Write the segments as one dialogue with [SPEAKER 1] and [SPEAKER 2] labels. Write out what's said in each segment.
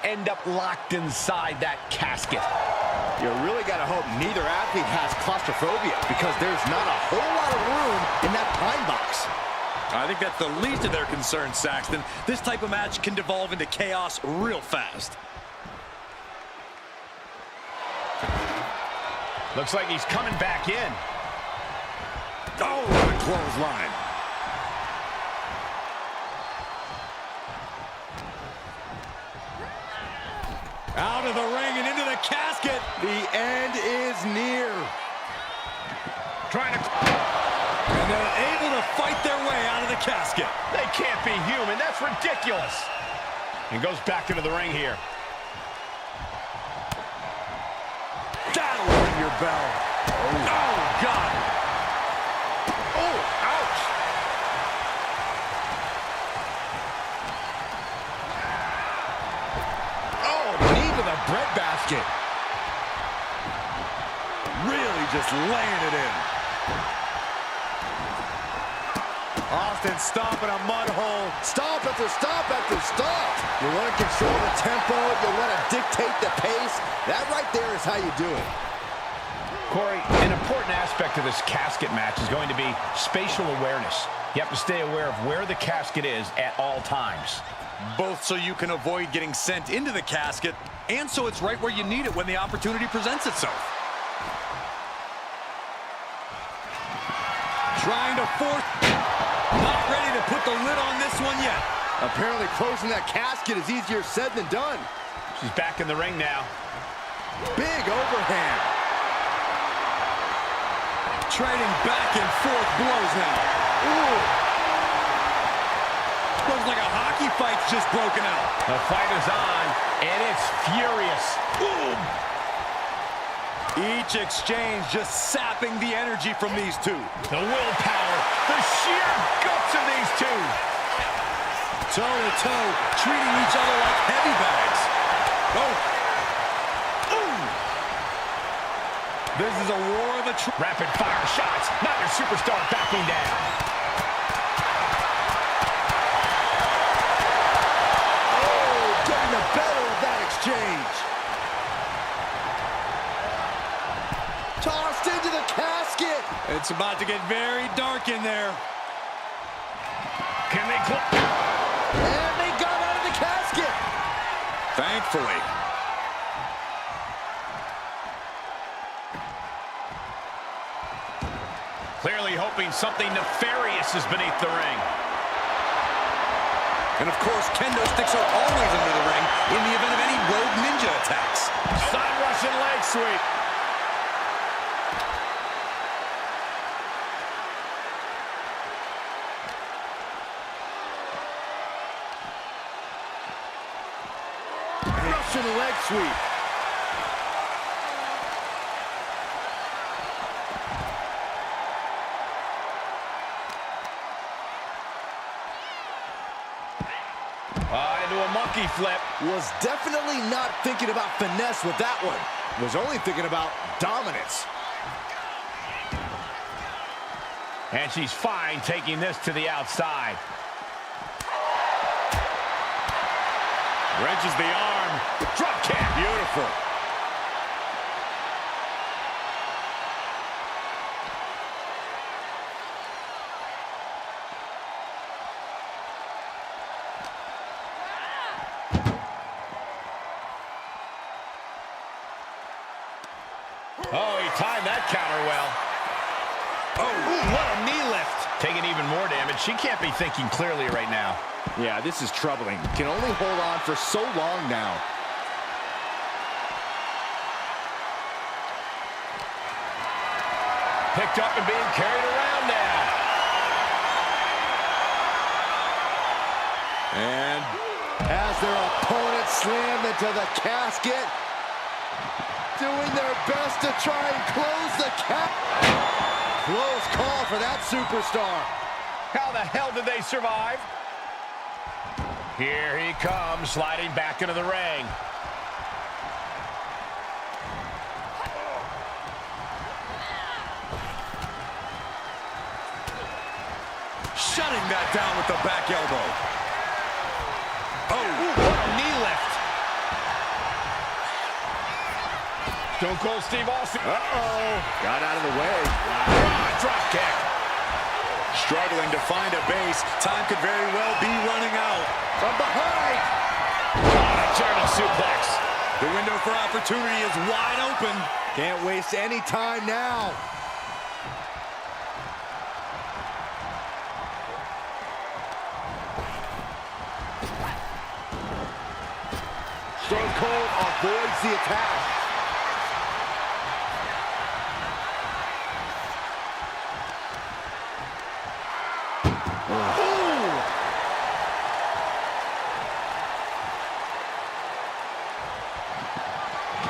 [SPEAKER 1] end up locked inside that casket.
[SPEAKER 2] You really got to hope neither athlete has claustrophobia, because there's not a whole lot of room in that pine box.
[SPEAKER 3] I think that's the least of their concerns, Saxton. This type of match can devolve into chaos real fast.
[SPEAKER 1] Looks like he's coming back in.
[SPEAKER 3] Oh, what a clothesline. Out of the ring and into the casket.
[SPEAKER 2] The end is near.
[SPEAKER 3] Trying to... And they're able to fight their way out of the casket.
[SPEAKER 1] They can't be human. That's ridiculous. And goes back into the ring here.
[SPEAKER 3] That'll ring your bell. Oh, God.
[SPEAKER 1] Oh, ouch.
[SPEAKER 2] Oh, knee to the breadbasket.
[SPEAKER 3] Really just laying it in.
[SPEAKER 2] Austin stomping a mud hole. Stomp after stomp after stomp. You want to control the tempo. You want to dictate the pace. That right there is how you do it.
[SPEAKER 1] Corey, an important aspect of this casket match is going to be spatial awareness. You have to stay aware of where the casket is at all times.
[SPEAKER 3] Both so you can avoid getting sent into the casket, and so it's right where you need it when the opportunity presents itself. Trying to force... Not ready to put the lid on this one yet.
[SPEAKER 2] Apparently closing that casket is easier said than done.
[SPEAKER 1] She's back in the ring now.
[SPEAKER 2] Big overhand.
[SPEAKER 3] Trading back and forth blows now.
[SPEAKER 2] Ooh.
[SPEAKER 3] Looks like a hockey fight's just broken out.
[SPEAKER 1] The fight is on, and it's furious.
[SPEAKER 3] Boom! Each exchange just sapping the energy from these two.
[SPEAKER 1] The willpower, the sheer guts of these two.
[SPEAKER 3] Toe-to-toe, treating each other like heavy bags. Oh. Ooh. This is a war of the...
[SPEAKER 1] Rapid fire shots. Alundra Superstar backing down.
[SPEAKER 2] Oh, getting the better of that exchange. Tossed into the casket.
[SPEAKER 3] It's about to get very dark in there.
[SPEAKER 1] Can they close?
[SPEAKER 2] And they got out of the casket.
[SPEAKER 3] Thankfully.
[SPEAKER 1] Clearly hoping something nefarious is beneath the ring.
[SPEAKER 3] And of course, kendo sticks are always under the ring in the event of any rogue ninja attacks.
[SPEAKER 1] Side Russian leg sweep.
[SPEAKER 2] Russian leg sweep.
[SPEAKER 1] Into a monkey flip.
[SPEAKER 2] Was definitely not thinking about finesse with that one. Was only thinking about dominance.
[SPEAKER 1] And she's fine taking this to the outside.
[SPEAKER 3] Wrenches the arm.
[SPEAKER 1] Drop kick.
[SPEAKER 2] Beautiful.
[SPEAKER 1] Oh, he timed that counter well.
[SPEAKER 3] Oh, what a knee lift.
[SPEAKER 1] Taking even more damage. She can't be thinking clearly right now.
[SPEAKER 2] Yeah, this is troubling. Can only hold on for so long now.
[SPEAKER 1] Picked up and being carried around now.
[SPEAKER 2] And as their opponent slammed into the casket, doing their best to try and close the cap. Close call for that superstar.
[SPEAKER 1] How the hell did they survive? Here he comes, sliding back into the ring.
[SPEAKER 3] Shutting that down with the back elbow. Oh,
[SPEAKER 1] what a knee lift. Stone Cold Steve Austin.
[SPEAKER 2] Uh-oh. Got out of the way.
[SPEAKER 1] Drop kick.
[SPEAKER 3] Struggling to find a base. Time could very well be running out.
[SPEAKER 2] From behind.
[SPEAKER 1] German suplex.
[SPEAKER 3] The window for opportunity is wide open.
[SPEAKER 2] Can't waste any time now. Stone Cold avoids the attack.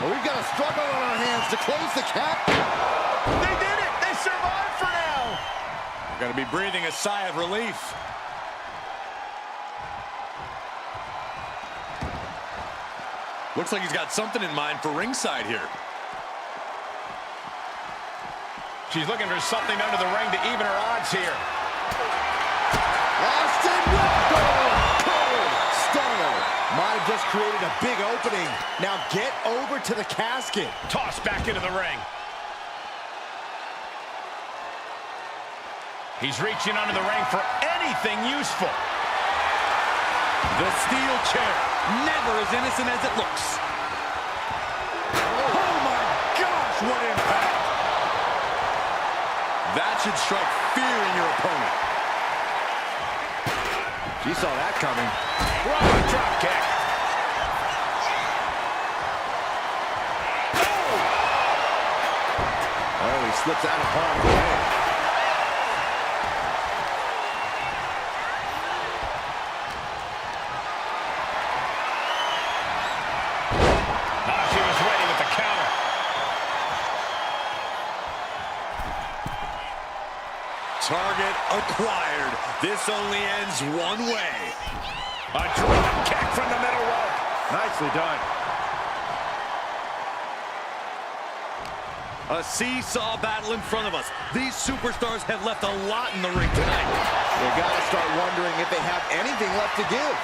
[SPEAKER 2] Well, we've got a struggle on our hands to close the cap.
[SPEAKER 1] They did it! They survived for now!
[SPEAKER 3] Got to be breathing a sigh of relief. Looks like he's got something in mind for ringside here.
[SPEAKER 1] She's looking for something under the ring to even her odds here.
[SPEAKER 2] Austin Cold Stunner. Might have just created a big opening. Now get over to the casket.
[SPEAKER 1] Tossed back into the ring. He's reaching under the ring for anything useful.
[SPEAKER 3] The steel chair, never as innocent as it looks. Oh my gosh, what impact! That should strike fear in your opponent.
[SPEAKER 2] She saw that coming.
[SPEAKER 1] Drop kick.
[SPEAKER 2] Oh, he slips out of harm's way.
[SPEAKER 1] She was ready with the counter.
[SPEAKER 3] Target acquired. This only ends one way.
[SPEAKER 1] A drop kick from the middle rope.
[SPEAKER 2] Nicely done.
[SPEAKER 3] A seesaw battle in front of us. These superstars have left a lot in the ring tonight.
[SPEAKER 2] You gotta start wondering if they have anything left to give.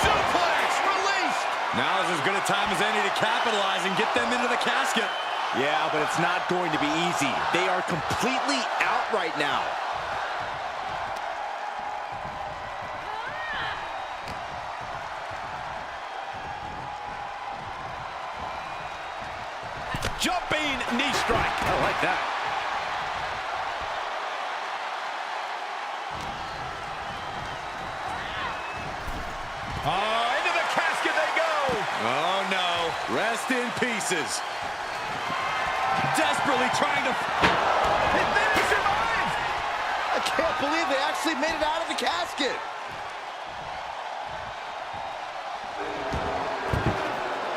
[SPEAKER 1] Suplex released.
[SPEAKER 3] Now is as good a time as any to capitalize and get them into the casket.
[SPEAKER 2] Yeah, but it's not going to be easy. They are completely out right now.
[SPEAKER 1] Jumping knee strike.
[SPEAKER 2] I like that.
[SPEAKER 1] Into the casket they go.
[SPEAKER 3] Oh no, rest in pieces. Desperately trying to...
[SPEAKER 1] And then he survived.
[SPEAKER 2] I can't believe they actually made it out of the casket.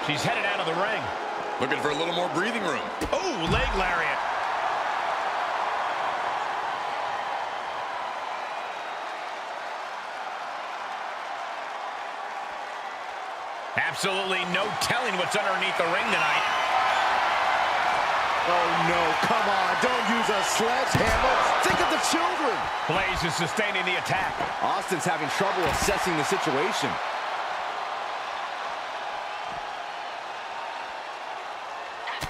[SPEAKER 1] She's headed out of the ring.
[SPEAKER 3] Looking for a little more breathing room.
[SPEAKER 1] Oh, leg lariat. Absolutely no telling what's underneath the ring tonight.
[SPEAKER 2] Oh no, come on, don't use a sledgehammer. Think of the children.
[SPEAKER 1] Blaze is sustaining the attack.
[SPEAKER 2] Austin's having trouble assessing the situation.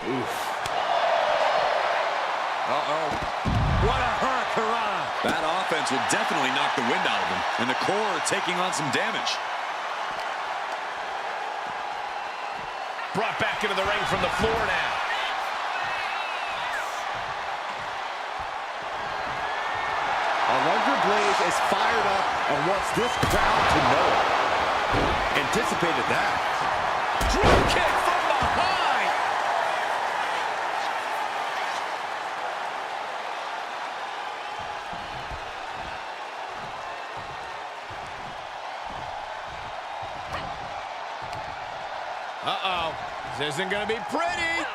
[SPEAKER 2] Oof.
[SPEAKER 3] Uh-oh. What a hurricane. That offense will definitely knock the wind out of them, and the core are taking on some damage.
[SPEAKER 1] Brought back into the ring from the floor now.
[SPEAKER 2] Alundra Blaze is fired up and wants this crowd to know it. Anticipated that.
[SPEAKER 1] Drop kick from behind. Uh-oh. This isn't going to be pretty.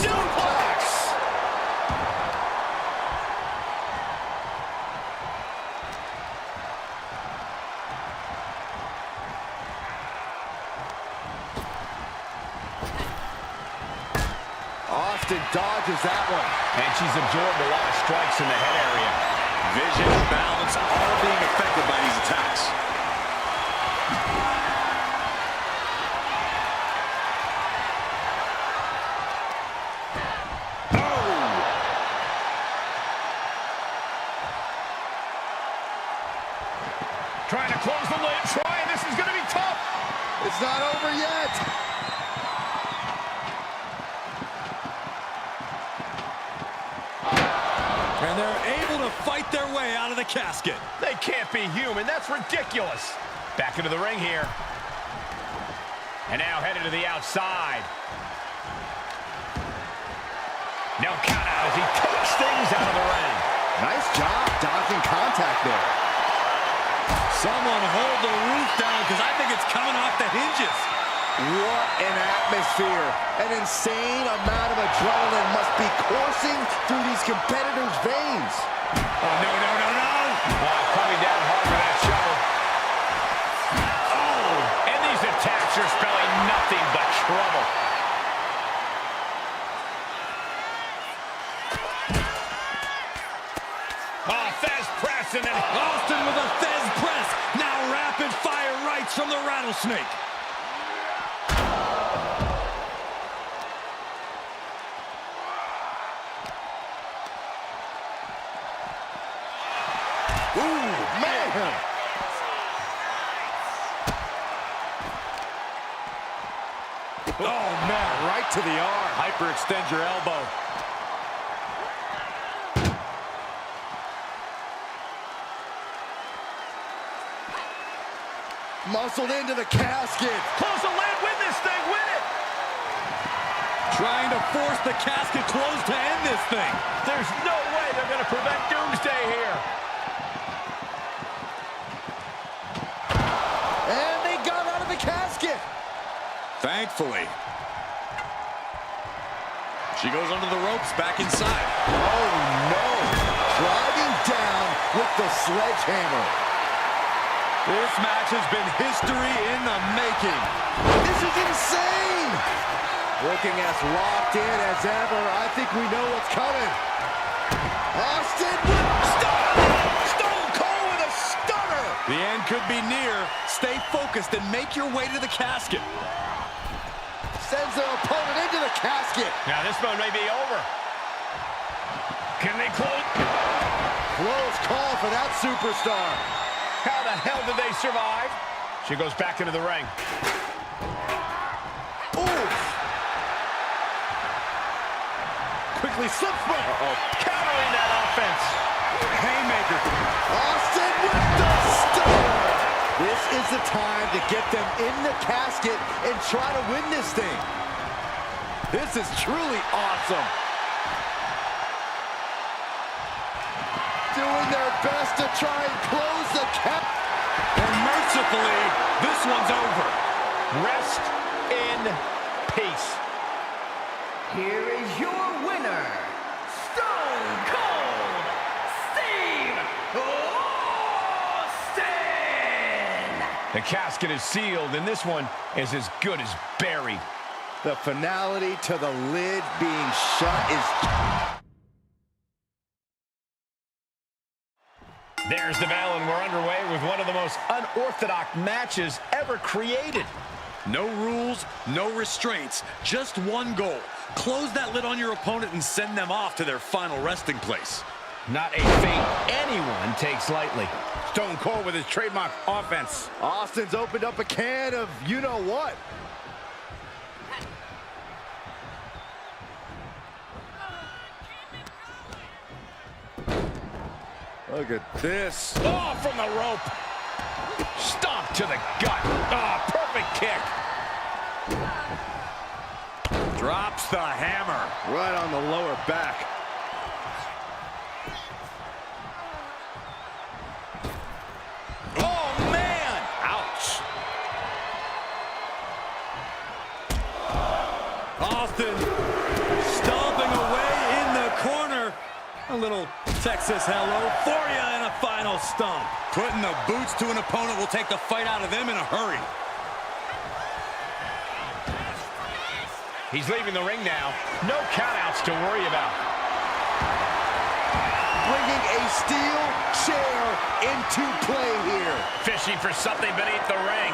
[SPEAKER 1] Suplex.
[SPEAKER 2] Austin dodges that one.
[SPEAKER 1] And she's absorbed a lot of strikes in the head area.
[SPEAKER 3] Vision and balance all being affected by these attacks.
[SPEAKER 1] Trying to close the lid. Trying. This is going to be tough.
[SPEAKER 2] It's not over yet.
[SPEAKER 3] And they're able to fight their way out of the casket.
[SPEAKER 1] They can't be human. That's ridiculous. Back into the ring here. And now headed to the outside. No count out as he takes things out of the ring.
[SPEAKER 2] Nice job dodging contact there.
[SPEAKER 3] Someone hold the roof down because I think it's coming off the hinges.
[SPEAKER 2] What an atmosphere. An insane amount of adrenaline must be coursing through these competitors' veins.
[SPEAKER 3] Oh, no, no, no, no.
[SPEAKER 1] Coming down hard for that shovel. Oh, and these attacks are spelling nothing but trouble. Oh, Fez press, and then
[SPEAKER 3] Austin with a Fez press. Now rapid fire rights from the Rattlesnake.
[SPEAKER 2] Ooh, man!
[SPEAKER 3] Oh, man,
[SPEAKER 2] Right to the arm.
[SPEAKER 3] hyperextend your elbow.
[SPEAKER 2] Muscled into the casket.
[SPEAKER 1] close the lid, win this thing, win it!
[SPEAKER 3] Trying to force the casket closed to end this thing.
[SPEAKER 1] There's no way they're going to prevent Doomsday here.
[SPEAKER 2] And they got out of the casket.
[SPEAKER 3] Thankfully. She goes under the ropes, back inside.
[SPEAKER 2] Oh, no. Driving down with the sledgehammer.
[SPEAKER 3] This match has been history in the making.
[SPEAKER 2] This is insane. Looking as locked in as ever. I think we know what's coming. Austin with Stone Cold with a stunner.
[SPEAKER 3] The end could be near. Stay focused and make your way to the casket.
[SPEAKER 2] Sends their opponent into the casket.
[SPEAKER 1] Now this one may be over. Can they close?
[SPEAKER 2] Close call for that superstar.
[SPEAKER 1] How the hell did they survive? She goes back into the ring.
[SPEAKER 2] Ooh. Quickly slips by.
[SPEAKER 1] Countering that offense.
[SPEAKER 3] Haymaker.
[SPEAKER 2] Austin with the stunner. This is the time to get them in the casket and try to win this thing. This is truly awesome. Doing their best to try and close the cap.
[SPEAKER 3] And mercifully, this one's over.
[SPEAKER 1] Rest in peace.
[SPEAKER 4] Here is your winner, Stone Cold Steve Austin!
[SPEAKER 1] The casket is sealed, and this one is as good as buried.
[SPEAKER 2] The finality to the lid being shut is...
[SPEAKER 1] There's the bell, and we're underway with one of the most unorthodox matches ever created.
[SPEAKER 3] No rules, no restraints, just one goal. Close that lid on your opponent and send them off to their final resting place.
[SPEAKER 1] Not a fate anyone takes lightly. Stone Cold with his trademark offense.
[SPEAKER 2] Austin's opened up a can of you-know-what. Look at this.
[SPEAKER 1] Oh, from the rope. Stomp to the gut. Oh, perfect kick.
[SPEAKER 3] Drops the hammer.
[SPEAKER 2] Right on the lower back.
[SPEAKER 3] Oh, man! Ouch. Austin stomping away in the corner. A little Texas hello for you in a final stomp. Putting the boots to an opponent will take the fight out of them in a hurry.
[SPEAKER 1] He's leaving the ring now. No countouts to worry about.
[SPEAKER 2] Bringing a steel chair into play here.
[SPEAKER 1] Fishing for something beneath the ring.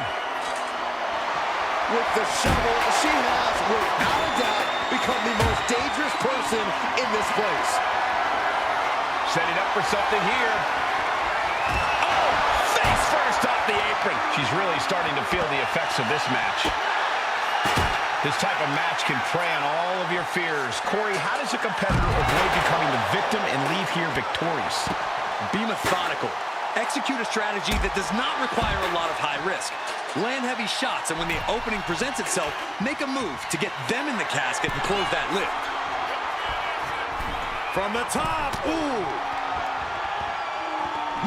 [SPEAKER 2] With the shovel, she has, without a doubt, become the most dangerous person in this place.
[SPEAKER 1] Setting up for something here. Oh, face first off the apron. She's really starting to feel the effects of this match. This type of match can prey on all of your fears. Corey, how does a competitor avoid becoming the victim and leave here victorious?
[SPEAKER 3] Be methodical. Execute a strategy that does not require a lot of high risk. Land heavy shots, and when the opening presents itself, make a move to get them in the casket and close that lid. From the top, ooh!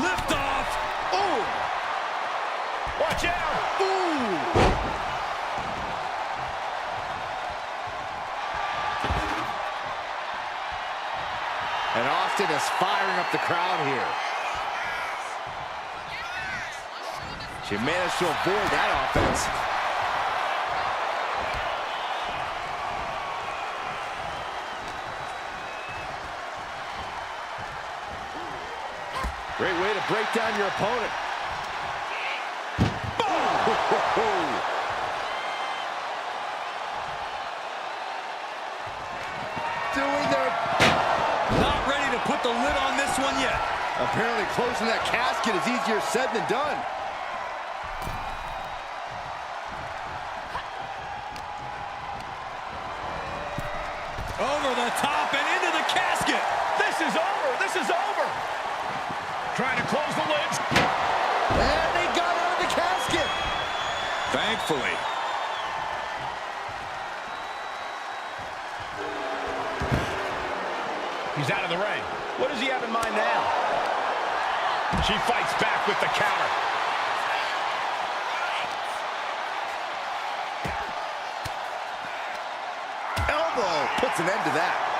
[SPEAKER 3] Lift off, ooh!
[SPEAKER 1] Watch out!
[SPEAKER 3] Ooh!
[SPEAKER 2] And Austin is firing up the crowd here. She managed to avoid that offense. Great way to break down your opponent. Boom! Doing their...
[SPEAKER 3] Not ready to put the lid on this one yet.
[SPEAKER 2] Apparently closing that casket is easier said than done.
[SPEAKER 3] Over the top and into the casket.
[SPEAKER 1] This is over! This is over! Trying to close the lids.
[SPEAKER 2] And they got out of the casket.
[SPEAKER 3] Thankfully.
[SPEAKER 1] He's out of the ring. What does he have in mind now? She fights back with the counter.
[SPEAKER 2] Elbow puts an end to that.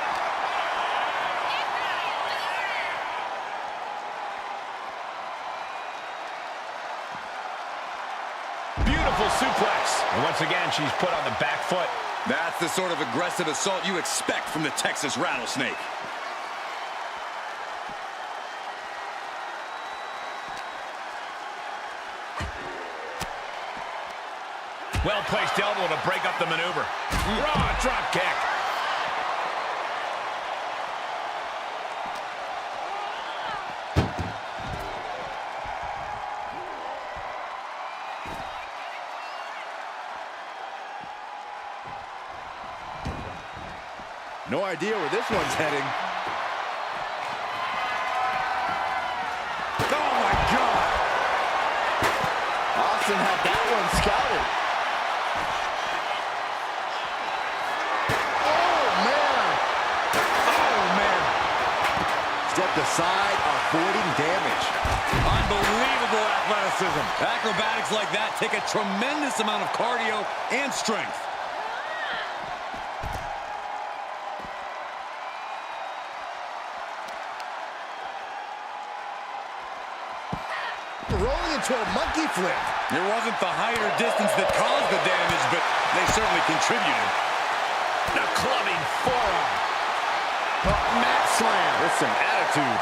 [SPEAKER 1] Beautiful suplex. And once again, she's put on the back foot.
[SPEAKER 3] That's the sort of aggressive assault you expect from the Texas Rattlesnake.
[SPEAKER 1] Well-placed elbow to break up the maneuver. Raw drop kick.
[SPEAKER 2] No idea where this one's heading.
[SPEAKER 3] Oh, my God.
[SPEAKER 2] Austin had that one scouted. Stepped aside, avoiding damage.
[SPEAKER 3] Unbelievable athleticism. Acrobatics like that take a tremendous amount of cardio and strength.
[SPEAKER 2] Rolling into a monkey flip.
[SPEAKER 3] It wasn't the height or distance that caused the damage, but they certainly contributed.
[SPEAKER 1] The clubbing forearm.
[SPEAKER 2] Mat slam with some attitude.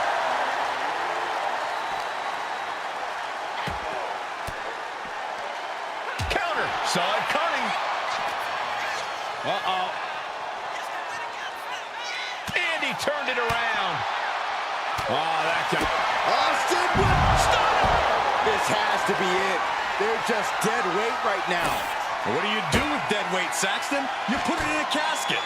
[SPEAKER 1] Counter. Saw it coming. Uh-oh. And he turned it around. Oh, that guy.
[SPEAKER 2] Austin with stun. This has to be it. They're just dead weight right now.
[SPEAKER 3] What do you do with dead weight, Saxton? You put it in a casket.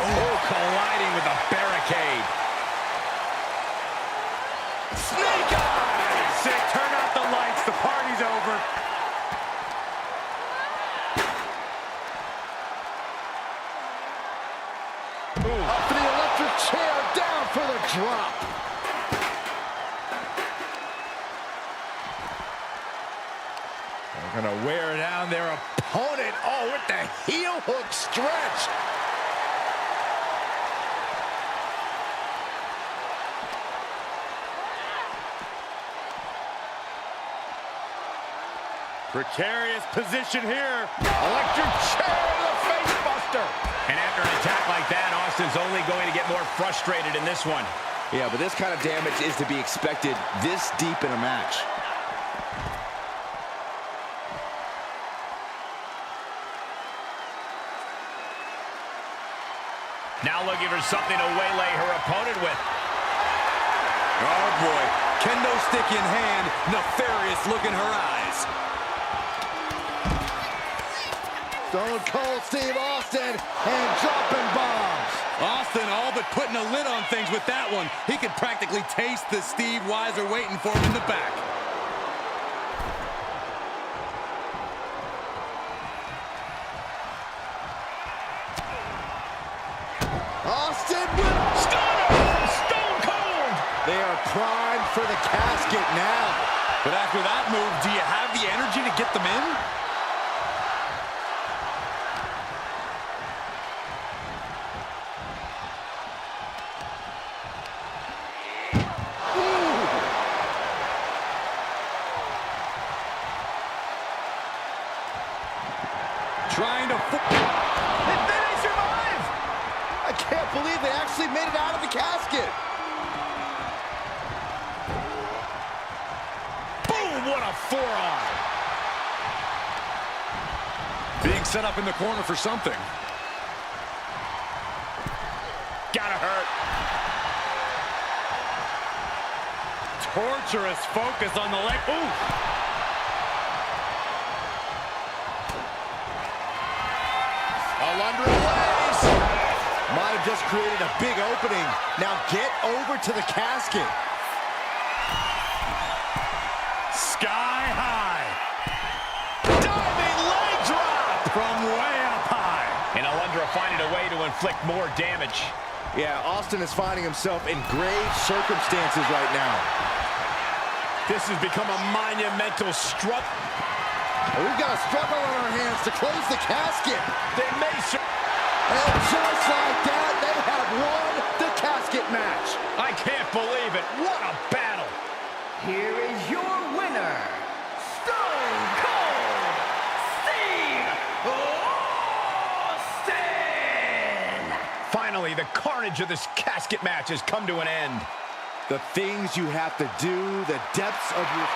[SPEAKER 1] Oh, colliding with a barricade.
[SPEAKER 3] Snake eyes! Say, turn out the lights. The party's over.
[SPEAKER 2] Up for the electric chair, down for the drop. They're gonna wear down their opponent. Oh, with the heel hook stretch. Precarious position here. Electric chair to the face
[SPEAKER 1] Austin's only going to get more frustrated in this one.
[SPEAKER 2] Yeah, but this kind of damage is to be expected this deep in a match.
[SPEAKER 1] Now looking for something to waylay her opponent with.
[SPEAKER 3] Oh, boy. Kendo stick in hand, nefarious look in her eyes.
[SPEAKER 2] Stone Cold Steve Austin and dropping bombs.
[SPEAKER 3] Austin all but putting a lid on things with that one. He could practically taste the Steve Weiser waiting for him in the back.
[SPEAKER 2] Austin with
[SPEAKER 1] Stunner from Stone Cold!
[SPEAKER 2] They are primed for the casket now.
[SPEAKER 3] But after that move, do you have the energy to get them in? Trying to...
[SPEAKER 2] And then they survive! I can't believe they actually made it out of the casket.
[SPEAKER 1] Boom, what a forearm!
[SPEAKER 3] Being set up in the corner for something.
[SPEAKER 1] Gotta hurt.
[SPEAKER 3] Torturous focus on the leg. Ooh!
[SPEAKER 2] Alundra waves. Might have just created a big opening. Now get over to the casket.
[SPEAKER 3] Sky high. Diving leg drop from way up high.
[SPEAKER 1] And Alundra finding a way to inflict more damage.
[SPEAKER 2] Yeah, Austin is finding himself in grave circumstances right now.
[SPEAKER 1] This has become a monumental struggle.
[SPEAKER 2] We've got a struggle on our hands to close the casket.
[SPEAKER 1] They may...
[SPEAKER 2] And just like that, they have won the casket match.
[SPEAKER 1] I can't believe it. What a battle.
[SPEAKER 4] Here is your winner, Stone Cold Steve Austin!
[SPEAKER 1] Finally, the carnage of this casket match has come to an end.
[SPEAKER 2] The things you have to do, the depths of your...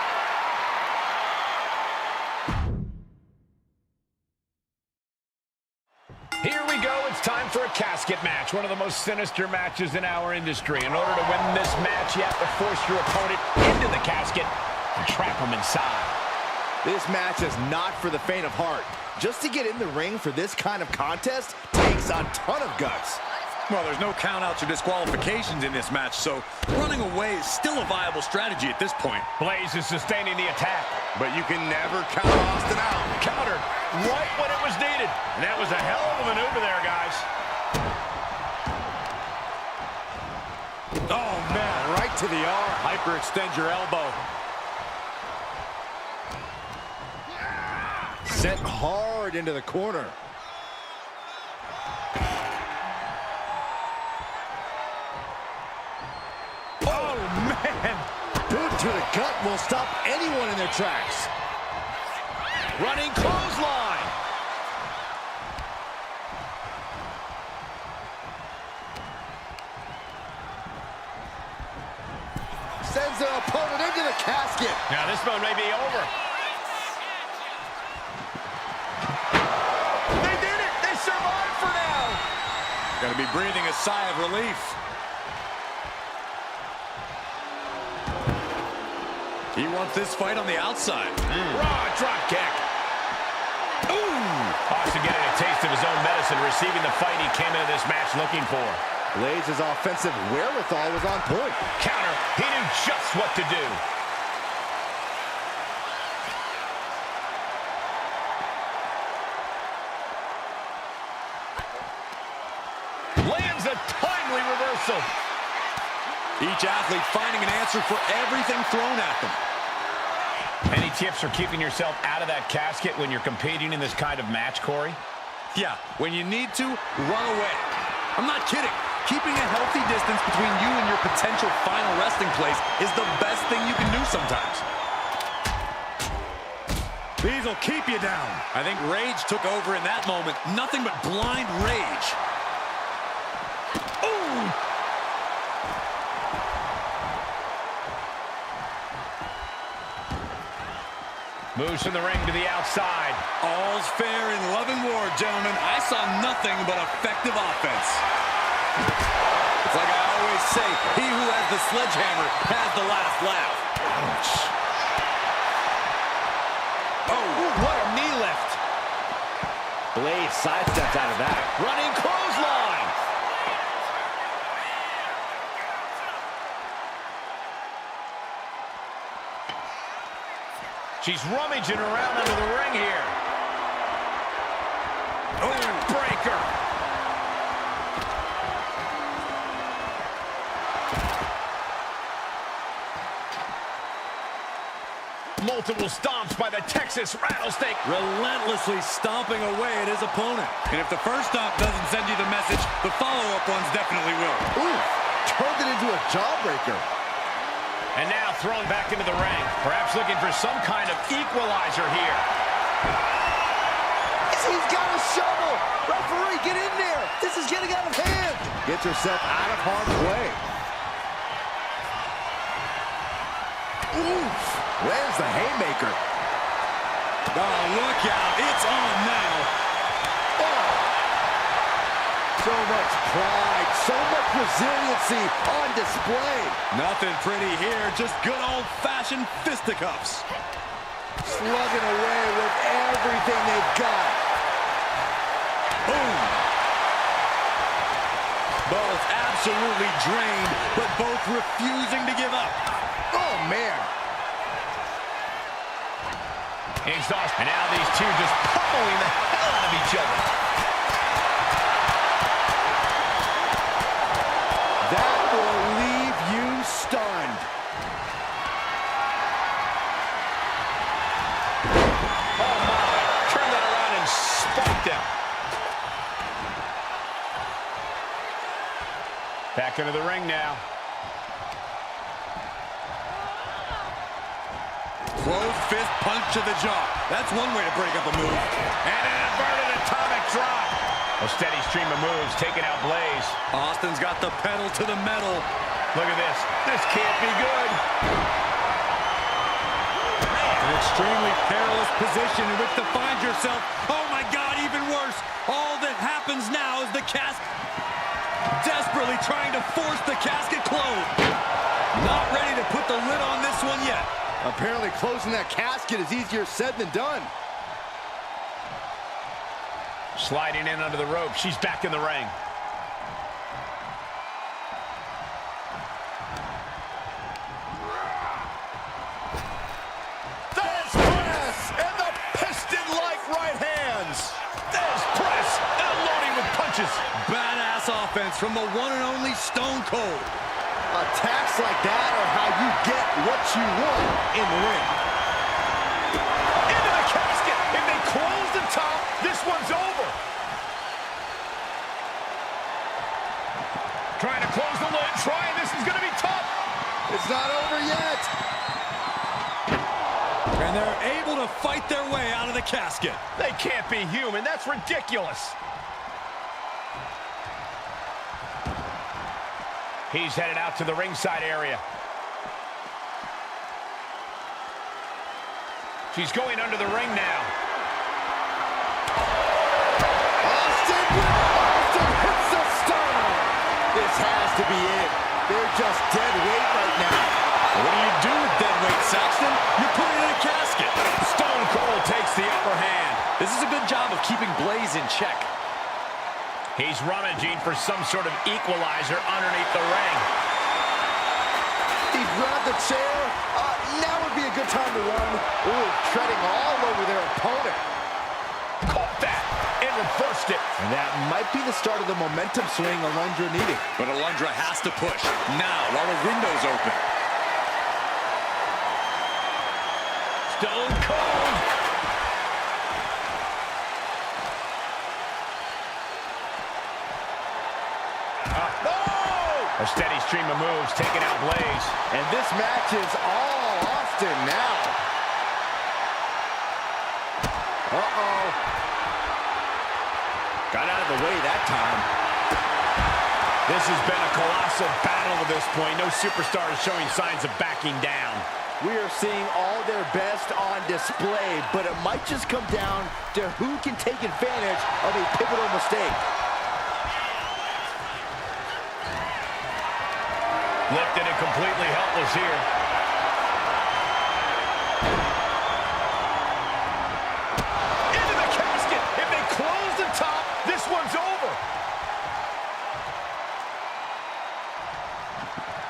[SPEAKER 1] Here we go. It's time for a casket match, one of the most sinister matches in our industry. In order to win this match, you have to force your opponent into the casket and trap him inside.
[SPEAKER 2] This match is not for the faint of heart. Just to get in the ring for this kind of contest takes a ton of guts.
[SPEAKER 3] Well, there's no countouts or disqualifications in this match, so running away is still a viable strategy at this point.
[SPEAKER 1] Blaze is sustaining the attack.
[SPEAKER 3] But you can never count Austin out.
[SPEAKER 1] Countered right when it was needed. And that was a hell of a maneuver there, guys.
[SPEAKER 3] Oh, man, right to the arm. Hyperextend your elbow.
[SPEAKER 2] Sent hard into the corner.
[SPEAKER 1] Oh, man.
[SPEAKER 2] Boot to the gut will stop anyone in their tracks.
[SPEAKER 1] Running clothesline.
[SPEAKER 2] Sends their opponent into the casket.
[SPEAKER 1] Now this one may be over. They did it! They survived for now!
[SPEAKER 3] Gonna be breathing a sigh of relief. He wants this fight on the outside.
[SPEAKER 1] Raw drop kick. Ooh! Austin getting a taste of his own medicine, receiving the fight he came into this match looking for.
[SPEAKER 2] Blaze's offensive wherewithal was on point.
[SPEAKER 1] Counter. He knew just what to do. Lands a timely reversal.
[SPEAKER 3] Each athlete finding an answer for everything thrown at them.
[SPEAKER 1] Any tips for keeping yourself out of that casket when you're competing in this kind of match, Corey?
[SPEAKER 3] Yeah, when you need to, run away. I'm not kidding. Keeping a healthy distance between you and your potential final resting place is the best thing you can do sometimes. These will keep you down. I think rage took over in that moment. Nothing but blind rage.
[SPEAKER 1] Moves from the ring to the outside.
[SPEAKER 3] All's fair in love and war, gentlemen. I saw nothing but effective offense. It's like I always say, he who has the sledgehammer has the last laugh.
[SPEAKER 2] Ouch.
[SPEAKER 1] Oh, what a knee lift.
[SPEAKER 2] Blade sidesteps out of that.
[SPEAKER 1] Running clothesline. She's rummaging around under the ring here. Breaker. Multiple stomps by the Texas Rattlesnake.
[SPEAKER 3] Relentlessly stomping away at his opponent. And if the first stomp doesn't send you the message, the follow-up ones definitely will.
[SPEAKER 2] Ooh, turned it into a jawbreaker.
[SPEAKER 1] And now thrown back into the ring. Perhaps looking for some kind of equalizer here.
[SPEAKER 2] He's got a shovel. Referee, get in there. This is getting out of hand. Gets herself out of harm's way. Oof. Where's the haymaker?
[SPEAKER 3] Oh, look out. It's on now.
[SPEAKER 2] Oh. So much pride, so much resiliency on display.
[SPEAKER 3] Nothing pretty here, just good old-fashioned fisticuffs.
[SPEAKER 2] Slugging away with everything they've got.
[SPEAKER 3] Boom. Both absolutely drained, but both refusing to give up.
[SPEAKER 2] Oh, man.
[SPEAKER 1] Exhaust. And now these two just pummeling the hell out of each other.
[SPEAKER 2] That will leave you stunned.
[SPEAKER 1] Oh, my. Turn that around and spiked him. Back into the ring now.
[SPEAKER 3] Closed fist punch to the jaw. That's one way to break up a move.
[SPEAKER 1] And an inverted atomic drop. A steady stream of moves taking out Blaze.
[SPEAKER 3] Austin's got the pedal to the metal.
[SPEAKER 1] Look at this. This can't be good.
[SPEAKER 3] An extremely perilous position in which to find yourself. Oh, my God, even worse. All that happens now is the casket desperately trying to force the casket closed. Not ready to put the lid on this one yet.
[SPEAKER 2] Apparently closing that casket is easier said than done.
[SPEAKER 1] Sliding in under the rope. She's back in the ring.
[SPEAKER 2] There's press and the piston-like right hands.
[SPEAKER 1] There's press and loading with punches.
[SPEAKER 3] Badass offense from the one and only Stone Cold.
[SPEAKER 2] Attacks like that are how you get what you want in the ring.
[SPEAKER 1] Into the casket. If they close the top, this one's over. Trying to close the lid. Trying. This is going to be tough.
[SPEAKER 2] It's not over yet.
[SPEAKER 3] And they're able to fight their way out of the casket.
[SPEAKER 1] They can't be human. That's ridiculous. He's headed out to the ringside area. She's going under the ring now.
[SPEAKER 2] Austin hits the stunner. This has to be it. They're just dead weight right now.
[SPEAKER 3] What do you do with dead weight, Saxton? You put it in a casket.
[SPEAKER 1] Stone Cold takes the upper hand.
[SPEAKER 3] This is a good job of keeping Blaze in check.
[SPEAKER 1] He's rummaging for some sort of equalizer underneath the ring.
[SPEAKER 2] He grabbed the chair. Now would be a good time to run. Ooh, treading all over their opponent.
[SPEAKER 1] Caught that and reversed it.
[SPEAKER 2] And that might be the start of the momentum swing Alundra needed.
[SPEAKER 3] But Alundra has to push now while the window's open.
[SPEAKER 1] Stone Cold. A steady stream of moves taking out Blaze.
[SPEAKER 2] And this match is all Austin now. Uh-oh. Got out of the way that time.
[SPEAKER 1] This has been a colossal battle to this point. No superstar is showing signs of backing down.
[SPEAKER 2] We are seeing all their best on display, but it might just come down to who can take advantage of a pivotal mistake.
[SPEAKER 1] Lifted and completely helpless here. Into the casket. If they close the top, this one's over.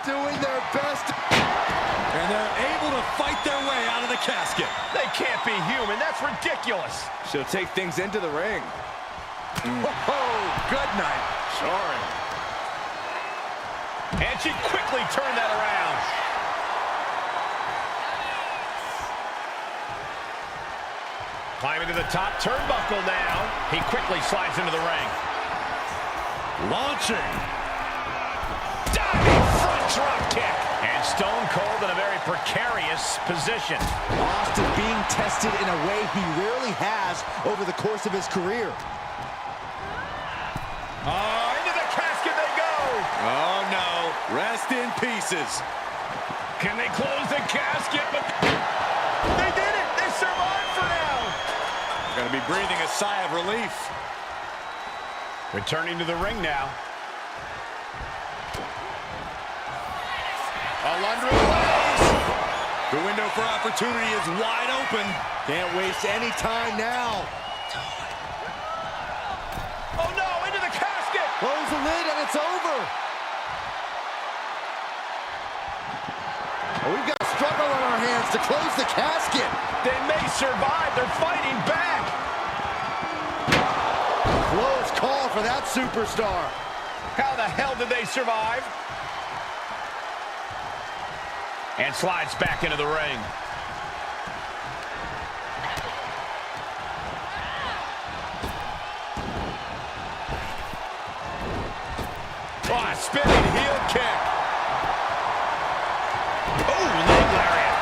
[SPEAKER 2] Doing their best.
[SPEAKER 3] And they're able to fight their way out of the casket.
[SPEAKER 1] They can't be human. That's ridiculous.
[SPEAKER 2] She'll take things into the ring.
[SPEAKER 3] Oh, good night.
[SPEAKER 2] Sorry.
[SPEAKER 1] And she quickly turned that around. Climbing to the top turnbuckle now. He quickly slides into the ring.
[SPEAKER 3] Launching.
[SPEAKER 1] Diving front drop kick. And Stone Cold in a very precarious position.
[SPEAKER 2] Austin being tested in a way he rarely has over the course of his career.
[SPEAKER 1] Into the casket they go.
[SPEAKER 3] Oh, no. Rest in pieces.
[SPEAKER 1] Can they close the casket? But they did it. They survived for now.
[SPEAKER 3] Gonna be breathing a sigh of relief.
[SPEAKER 1] Returning to the ring now. Alundra waves.
[SPEAKER 3] The window for opportunity is wide open.
[SPEAKER 2] Can't waste any time now.
[SPEAKER 1] Oh no, into the casket.
[SPEAKER 2] Close the lid and it's over. Oh, we've got a struggle on our hands to close the casket.
[SPEAKER 1] They may survive. They're fighting back.
[SPEAKER 2] Close call for that superstar.
[SPEAKER 1] How the hell did they survive? And slides back into the ring. Oh, a spinning heel kick. Oh, leg lariat.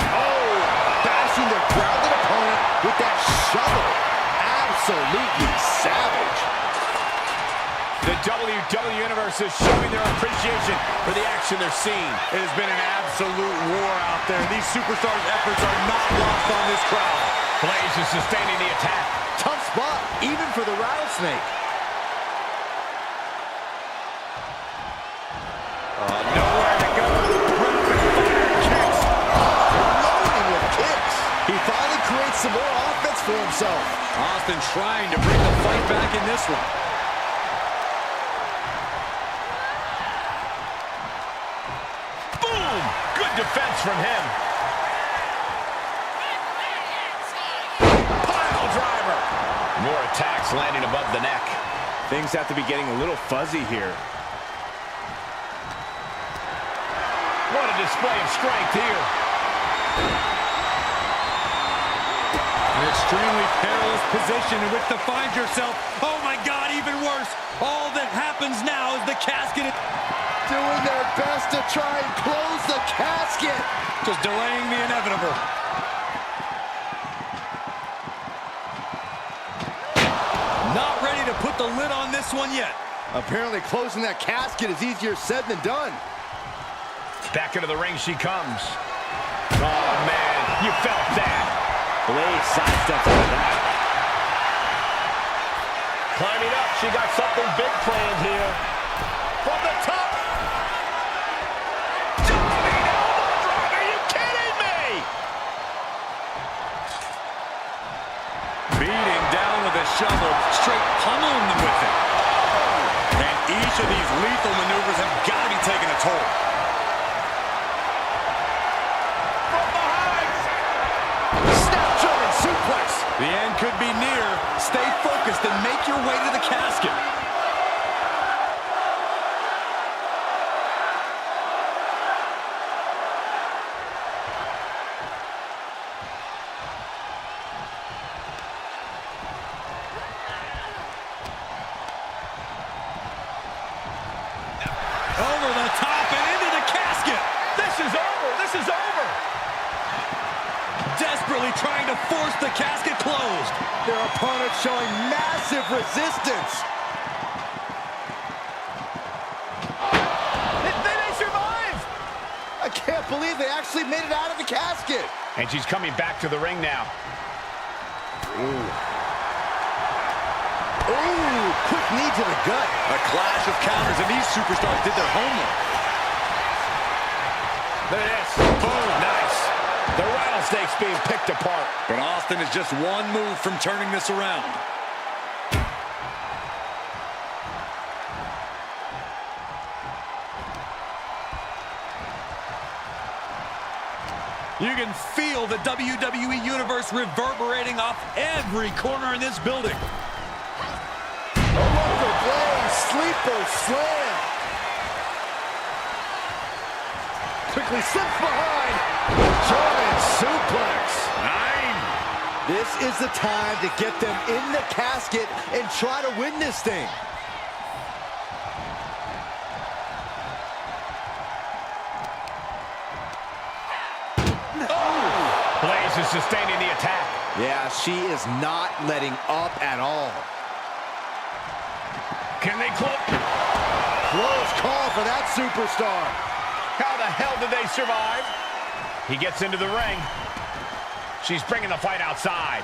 [SPEAKER 2] Oh, bashing their grounded opponent with that shovel. Absolutely savage.
[SPEAKER 1] The WWE Universe is showing their appreciation for the action they're seeing.
[SPEAKER 3] It has been an absolute war out there. These superstars' efforts are not lost on this crowd.
[SPEAKER 1] Blaze is sustaining the attack.
[SPEAKER 2] Tough spot, even for the Rattlesnake.
[SPEAKER 3] Nowhere to go. Rapid fire kicks.
[SPEAKER 2] Loading with kicks. He finally creates some more offense for himself.
[SPEAKER 3] Austin trying to bring the fight back in this one.
[SPEAKER 1] Boom! Good defense from him. Pile driver. More attacks landing above the neck.
[SPEAKER 2] Things have to be getting a little fuzzy here.
[SPEAKER 1] What a display of strength here.
[SPEAKER 3] An extremely perilous position in which to find yourself. Oh my God, even worse. All that happens now is the casket.
[SPEAKER 2] Doing their best to try and close the casket.
[SPEAKER 3] Just delaying the inevitable. Not ready to put the lid on this one yet.
[SPEAKER 2] Apparently closing that casket is easier said than done.
[SPEAKER 1] Back into the ring she comes. Oh, man. You felt that.
[SPEAKER 2] Blaze sidesteps out of that.
[SPEAKER 1] Climbing up. She got something big planned here. From the top. Diving elbow drop. Are you kidding me?
[SPEAKER 3] Beating down with a shovel, straight pummeling them with it. And each of these lethal maneuvers have got to be taking a toll.
[SPEAKER 1] From behind.
[SPEAKER 2] Snap German suplex.
[SPEAKER 3] The end could be near. Stay focused and make your way to the casket. Over the top and into the casket.
[SPEAKER 1] This is over. This is over.
[SPEAKER 3] Desperately trying to force the casket closed.
[SPEAKER 2] Their opponent showing massive resistance.
[SPEAKER 1] They survived.
[SPEAKER 2] can't believe they actually made it out of the casket.
[SPEAKER 1] And she's coming back to the ring now.
[SPEAKER 2] Ooh, quick knee to the gut.
[SPEAKER 3] A clash of counters, and these superstars did their homework.
[SPEAKER 1] Look at this. Boom. Nice. The Rattlesnake's being picked apart.
[SPEAKER 3] But Austin is just one move from turning this around. You can feel the WWE Universe reverberating off every corner in this building.
[SPEAKER 2] Local blade, sleeper slam. Quickly slips behind. German suplex.
[SPEAKER 3] 9.
[SPEAKER 2] This is the time to get them in the casket and try to win this thing.
[SPEAKER 1] Blaze is sustaining the attack.
[SPEAKER 2] Yeah, she is not letting up at all.
[SPEAKER 1] Can they close?
[SPEAKER 2] Close call for that superstar.
[SPEAKER 1] How the hell did they survive? He gets into the ring. She's bringing the fight outside.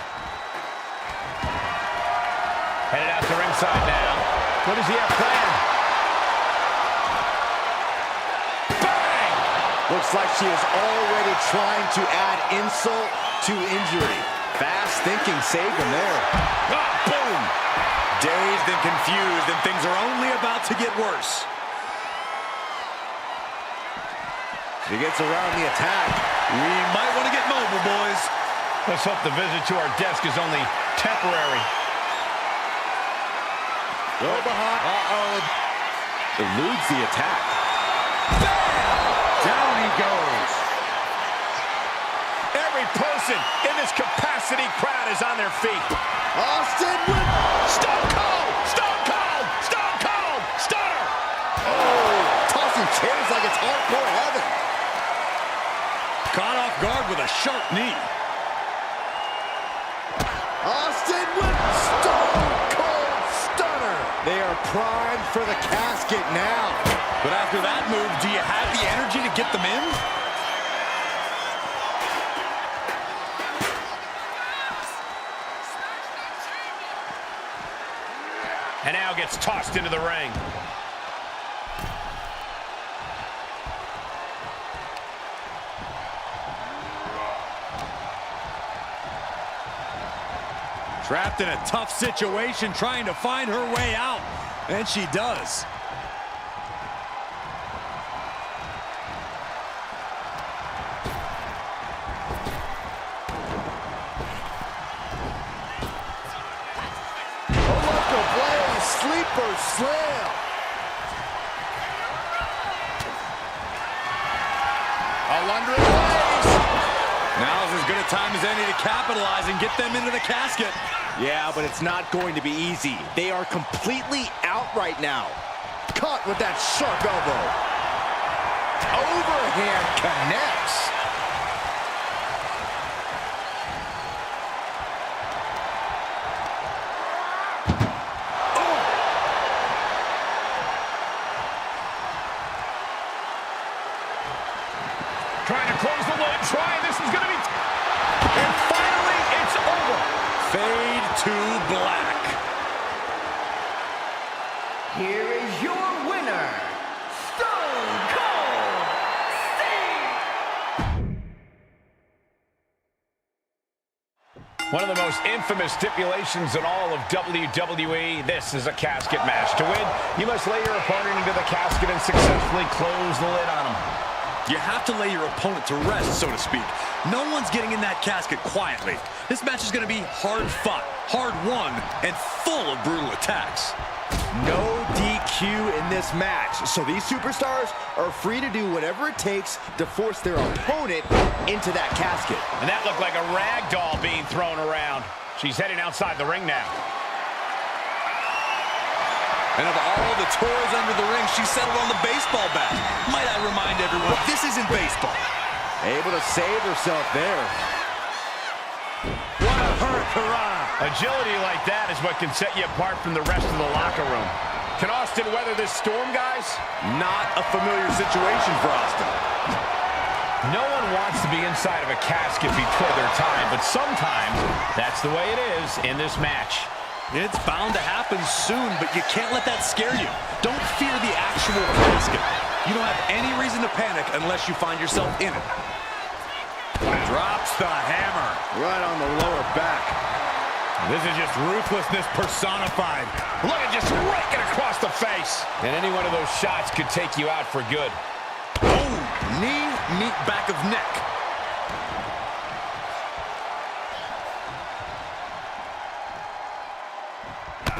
[SPEAKER 1] Headed out to ringside now. What does he have planned? Bang!
[SPEAKER 2] Looks like she is already trying to add insult to injury. Fast thinking saved him there.
[SPEAKER 1] Ah, boom!
[SPEAKER 3] Dazed and confused, and things are only about to get worse.
[SPEAKER 2] She gets around the attack.
[SPEAKER 3] We might want to get mobile, boys.
[SPEAKER 1] Let's hope the visit to our desk is only temporary.
[SPEAKER 2] Go behind. Eludes the attack.
[SPEAKER 1] Bam!
[SPEAKER 2] Down he goes.
[SPEAKER 1] Every person in this capacity crowd is on their feet.
[SPEAKER 2] Austin with
[SPEAKER 1] Stone Cold! Stone Cold! Stone Cold! Stunner!
[SPEAKER 2] tossing chairs like it's hardcore heaven.
[SPEAKER 3] Caught off guard with a sharp knee.
[SPEAKER 2] Austin with Stone Cold Stunner. They are primed for the casket now.
[SPEAKER 3] But after that move, do you have the energy to get them in?
[SPEAKER 1] And now gets tossed into the ring.
[SPEAKER 3] Trapped in a tough situation, trying to find her way out. And she does.
[SPEAKER 2] Local blade, sleeper slam.
[SPEAKER 1] Alundra Blaze.
[SPEAKER 3] Now's as good a time as any to capitalize and get them into the casket.
[SPEAKER 2] Yeah, but it's not going to be easy. They are completely out right now. Caught with that sharp elbow. Overhand connects.
[SPEAKER 1] Trying to close the lid. This is going to be... And finally, it's over.
[SPEAKER 3] Fade to black.
[SPEAKER 4] Here is your winner, Stone Cold Steve.
[SPEAKER 1] One of the most infamous stipulations in all of WWE. This is a casket match. To win, you must lay your opponent into the casket and successfully close the lid on him.
[SPEAKER 3] You have to lay your opponent to rest, so to speak. No one's getting in that casket quietly. This match is going to be hard fought, hard won, and full of brutal attacks.
[SPEAKER 2] No DQ in this match, so these superstars are free to do whatever it takes to force their opponent into that casket.
[SPEAKER 1] And that looked like a rag doll being thrown around. She's heading outside the ring now.
[SPEAKER 3] And of all the toys under the ring, she settled on the baseball bat. Might I remind everyone, this isn't baseball.
[SPEAKER 2] Able to save herself there. What a hurricane.
[SPEAKER 1] Agility like that is what can set you apart from the rest of the locker room. Can Austin weather this storm, guys?
[SPEAKER 3] Not a familiar situation for Austin.
[SPEAKER 1] No one wants to be inside of a casket before their time, but sometimes that's the way it is in this match.
[SPEAKER 3] It's bound to happen soon, but you can't let that scare you. Don't fear the actual casket. You don't have any reason to panic unless you find yourself in it. Drops the hammer.
[SPEAKER 2] Right on the lower back.
[SPEAKER 3] This is just ruthlessness personified.
[SPEAKER 1] Look at just raking across the face. And any one of those shots could take you out for good.
[SPEAKER 3] Oh, knee, meet back of neck.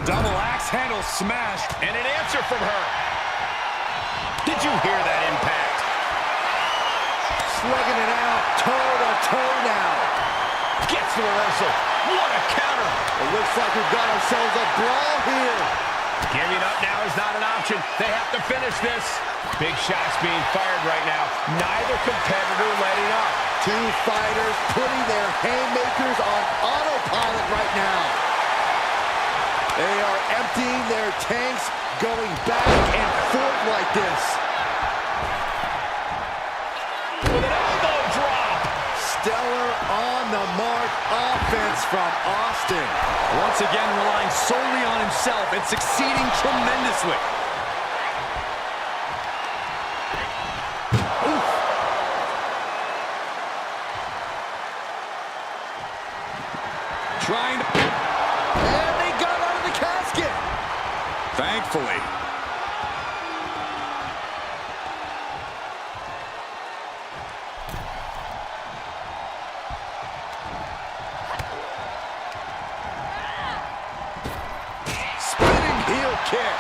[SPEAKER 3] Double axe handle smash.
[SPEAKER 1] And an answer from her. Did you hear that impact?
[SPEAKER 2] Slugging it out, toe-to-toe now.
[SPEAKER 1] Gets the reversal. What a counter.
[SPEAKER 2] It looks like we've got ourselves a brawl here.
[SPEAKER 1] Giving up now is not an option. They have to finish this. Big shots being fired right now. Neither competitor letting up.
[SPEAKER 2] Two fighters putting their haymakers on autopilot right now. They are emptying their tanks, going back and forth like this.
[SPEAKER 1] With an elbow drop.
[SPEAKER 2] Stellar on the mark offense from Austin.
[SPEAKER 3] Once again, relying solely on himself and succeeding tremendously. Oof. Trying to...
[SPEAKER 2] And they got out of the casket.
[SPEAKER 3] Thankfully.
[SPEAKER 2] Spinning heel kick.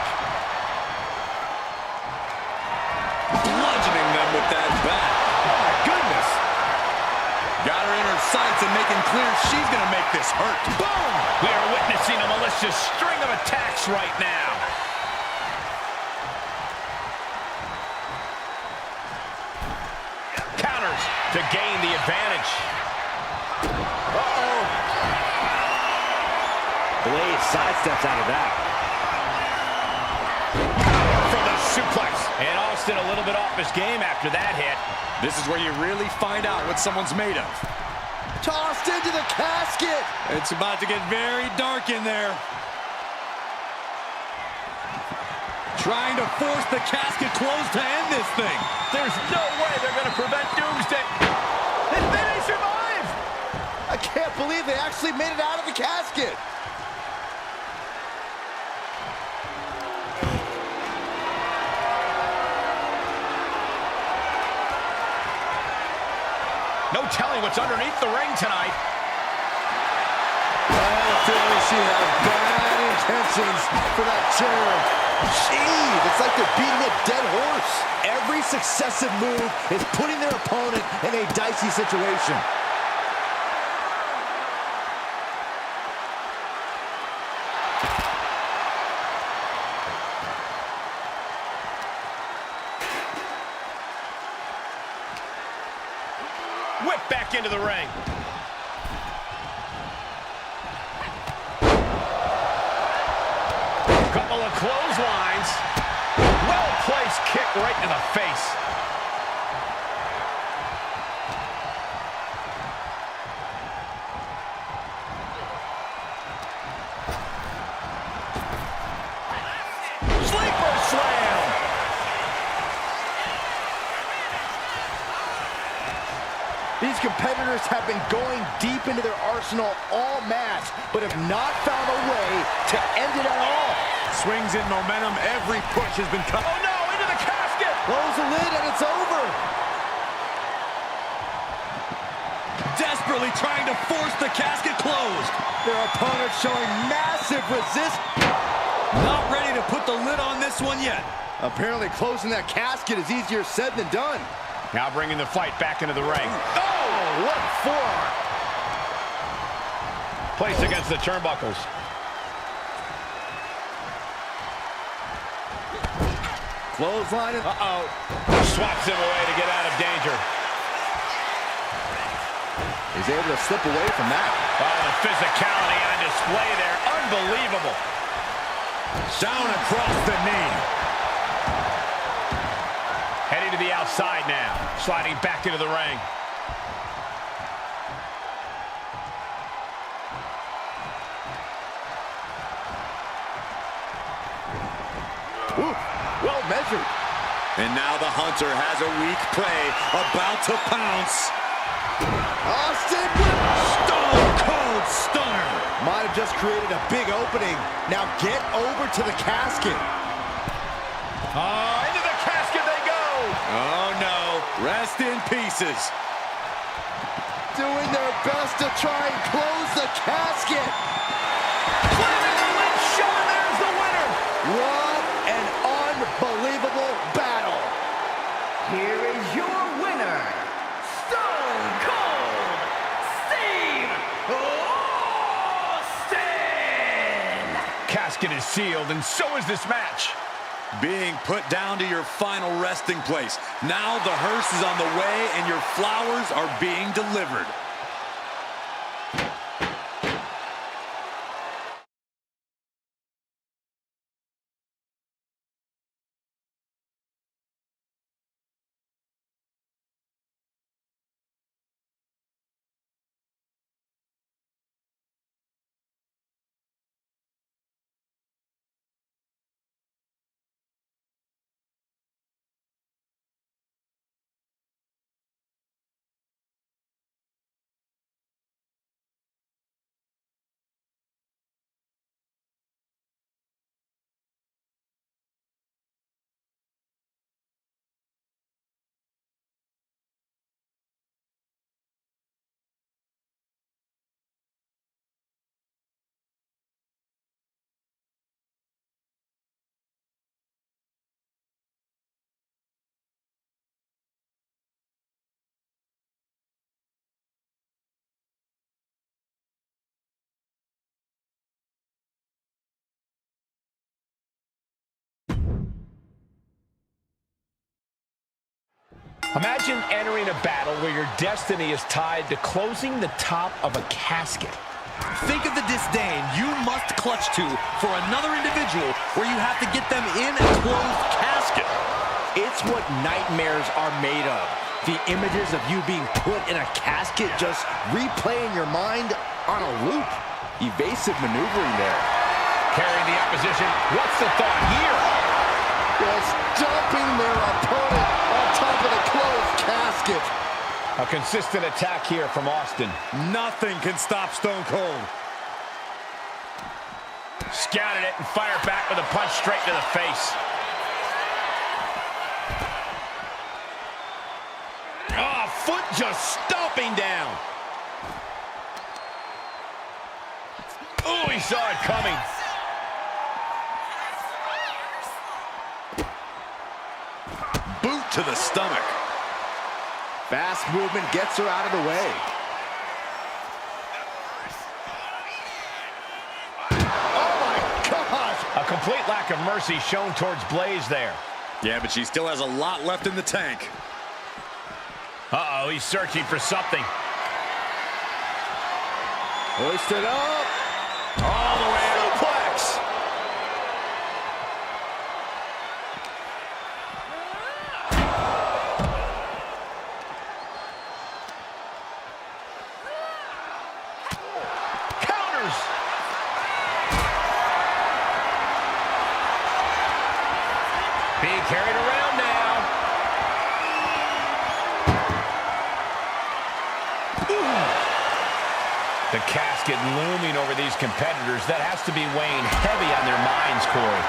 [SPEAKER 3] Bludgeoning them with that bat.
[SPEAKER 1] Oh, my goodness.
[SPEAKER 3] Got her in her sights and making clear she's going to make this hurt.
[SPEAKER 1] Boom! We are witnessing a malicious string of attacks right now. Counters to gain the advantage.
[SPEAKER 2] Uh-oh.
[SPEAKER 4] Blade sidesteps out of that.
[SPEAKER 1] From the suplex. And Austin a little bit off his game after that hit.
[SPEAKER 3] This is where you really find out what someone's made of.
[SPEAKER 2] Tossed into the casket.
[SPEAKER 3] It's about to get very dark in there. Trying to force the casket closed to end this thing.
[SPEAKER 1] There's no way they're going to prevent Doomsday. And then they survive.
[SPEAKER 2] I can't believe they actually made it out of the casket.
[SPEAKER 1] No telling what's underneath the ring tonight.
[SPEAKER 2] I have a feeling she had bad intentions for that chair. Jeez, it's like they're beating a dead horse. Every successive move is putting their opponent in a dicey situation.
[SPEAKER 1] Whip back into the ring. Couple of clotheslines. Well-placed kick right in the face. Sleeper slam.
[SPEAKER 2] These competitors have been going deep into their arsenal all match, but have not found a way to end it at all.
[SPEAKER 3] Swings in momentum. Every push has been cut.
[SPEAKER 1] Oh no, into the casket.
[SPEAKER 2] Close the lid and it's over.
[SPEAKER 3] Desperately trying to force the casket closed.
[SPEAKER 2] Their opponent showing massive resistance.
[SPEAKER 3] Not ready to put the lid on this one yet.
[SPEAKER 2] Apparently closing that casket is easier said than done.
[SPEAKER 1] Now bringing the fight back into the ring.
[SPEAKER 2] Oh, what a forearm.
[SPEAKER 1] Placed against the turnbuckles.
[SPEAKER 2] Clothesline.
[SPEAKER 1] Uh-oh. Swats him away to get out of danger.
[SPEAKER 2] He's able to slip away from that.
[SPEAKER 1] Oh, the physicality on display there. Unbelievable.
[SPEAKER 3] Down across the knee.
[SPEAKER 1] Heading to the outside now. Sliding back into the ring.
[SPEAKER 2] Ooh, well measured.
[SPEAKER 3] And now the Hunter has a weak prey about to pounce.
[SPEAKER 2] Austin with
[SPEAKER 3] Stone Cold Stunner.
[SPEAKER 2] might have just created a big opening. Now get over to the casket.
[SPEAKER 1] Into the casket they go.
[SPEAKER 3] Oh no, rest in pieces.
[SPEAKER 2] Doing their best to try and close the casket.
[SPEAKER 1] Slamming the lid shut, and there's the winner.
[SPEAKER 2] What an unbelievable battle.
[SPEAKER 5] Here is your winner, Stone Cold Steve Austin!
[SPEAKER 1] Casket is sealed, and so is this match.
[SPEAKER 3] Being put down to your final resting place. Now the hearse is on the way and your flowers are being delivered.
[SPEAKER 1] Imagine entering a battle where your destiny is tied to closing the top of a casket.
[SPEAKER 6] Think of the disdain you must clutch to for another individual where you have to get them in a closed casket.
[SPEAKER 2] It's what nightmares are made of. The images of you being put in a casket just replay in your mind on a loop. Evasive maneuvering there.
[SPEAKER 1] Carrying the opposition. What's the thought here?
[SPEAKER 2] Just dumping their opponent on top of the closed casket.
[SPEAKER 1] A consistent attack here from Austin.
[SPEAKER 3] Nothing can stop Stone Cold.
[SPEAKER 1] Scouted it and fired back with a punch straight to the face. Oh, foot just stomping down. Oh, he saw it coming.
[SPEAKER 3] Boot to the stomach.
[SPEAKER 2] Fast movement gets her out of the way. Oh my gosh!
[SPEAKER 1] A complete lack of mercy shown towards Blaze there.
[SPEAKER 3] Yeah, but she still has a lot left in the tank.
[SPEAKER 1] Uh-oh, he's searching for something.
[SPEAKER 2] Hoisted up.
[SPEAKER 1] All the way suplex. Counters. Being carried around now. The casket looming over these competitors. That has to be weighing heavy on their minds, Corey.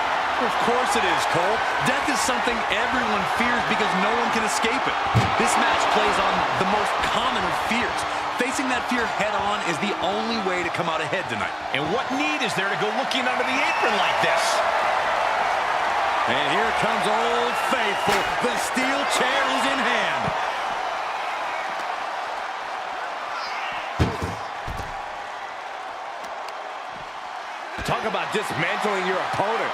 [SPEAKER 3] Of course it is, Cole. Death is something everyone fears because no one can escape it. This match plays on the most common of fears. Facing that fear head-on is the only way to come out ahead tonight.
[SPEAKER 1] And what need is there to go looking under the apron like this?
[SPEAKER 3] And here comes Old Faithful. The steel chair is in hand.
[SPEAKER 2] Talk about dismantling your opponent.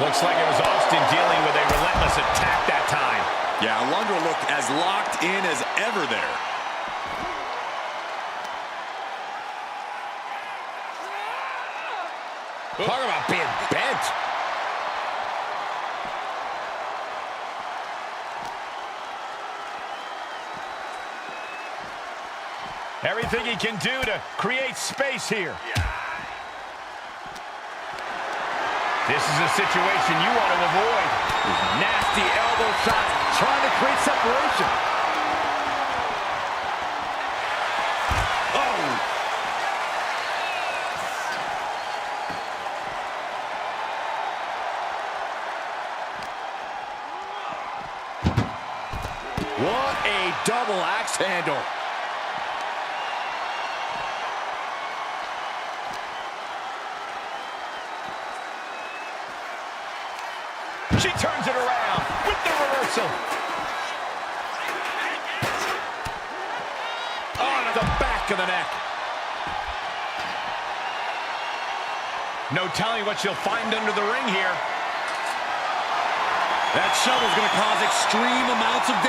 [SPEAKER 1] Looks like it was Austin dealing with a relentless vicious attack that time.
[SPEAKER 3] Yeah, Alundra looked as locked in as ever there.
[SPEAKER 2] Talk about being bent.
[SPEAKER 1] Everything he can do to create space here. This is a situation you want to avoid.
[SPEAKER 2] Nasty elbow shots, trying to create separation.
[SPEAKER 3] Oh!
[SPEAKER 2] What a double axe handle.
[SPEAKER 1] She turns it around with the reversal. On the back of the neck. No telling what she'll find under the ring here.
[SPEAKER 3] That shovel's going to cause extreme amounts of damage.